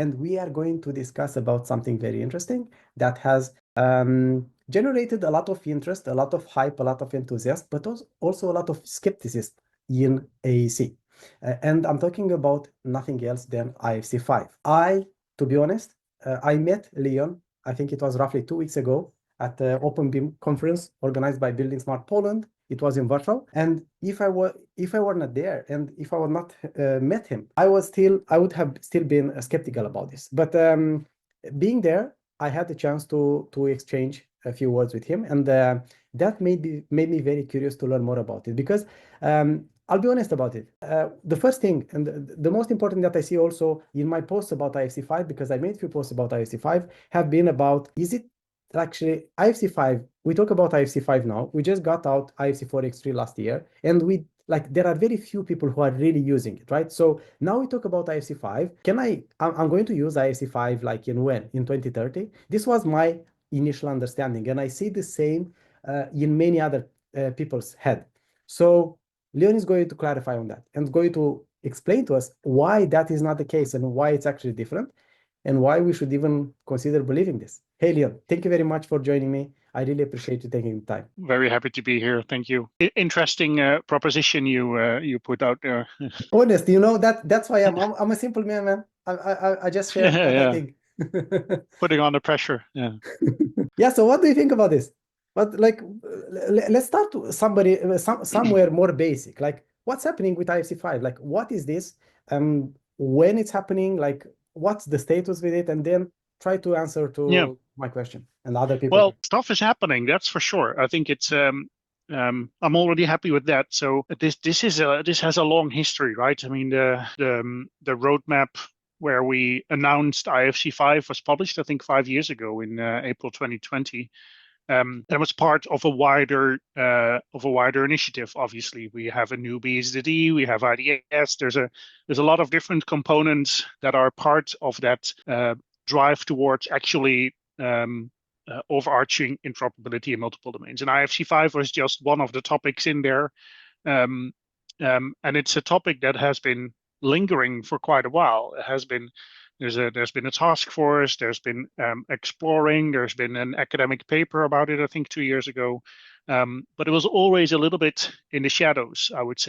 And we are going to discuss about something very interesting that has generated a lot of interest, a lot of hype, a lot of enthusiasm, but also a lot of skepticism in AEC. And I'm talking about nothing else than IFC 5. To be honest, I met Leon, I think it was roughly 2 weeks ago, at the openBIM conference organized by Building Smart Poland. It was in Warsaw, and if I were not there, and if I would not met him, I would have still been skeptical about this. But being there, I had the chance to exchange a few words with him, and that made me very curious to learn more about it, because I'll be honest about it. The first thing and the most important that I see also in my posts about IFC 5, because I made a few posts about IFC 5, have been about, is it actually IFC 5? We talk about IFC 5 now. We just got out IFC 4x3 last year, and there are very few people who are really using it, right? So now we talk about IFC 5. I'm going to use IFC 5 like in 2030. This was my initial understanding, and I see the same in many other people's head. So Leon is going to clarify on that and going to explain to us why that is not the case and why it's actually different and why we should even consider believing this. Hey, Leon, thank you very much for joining me. I really appreciate you taking the time. Very happy to be here. Thank you. Interesting proposition you put out there. Honest, that's why I'm a simple man. I just share what I think. Putting on the pressure. Yeah. Yeah. So what do you think about this? But let's start somewhere more basic. Like, what's happening with IFC 5? Like, what is this? When it's happening? Like, what's the status with it? And then try to answer to my question and other people. Well, stuff is happening. That's for sure. I think it's. I'm already happy with that. So this has a long history, right? I mean, the roadmap where we announced IFC 5 was published, I think, 5 years ago in April 2020. That was part of a wider initiative. Obviously, we have a new BSDD, we have IDS. There's a lot of different components that are part of that drive towards actually overarching interoperability in multiple domains. And IFC 5 was just one of the topics in there, and it's a topic that has been lingering for quite a while. It has been. There's been a task force, there's been exploring, there's been an academic paper about it, I think 2 years ago. But it was always a little bit in the shadows, I would say.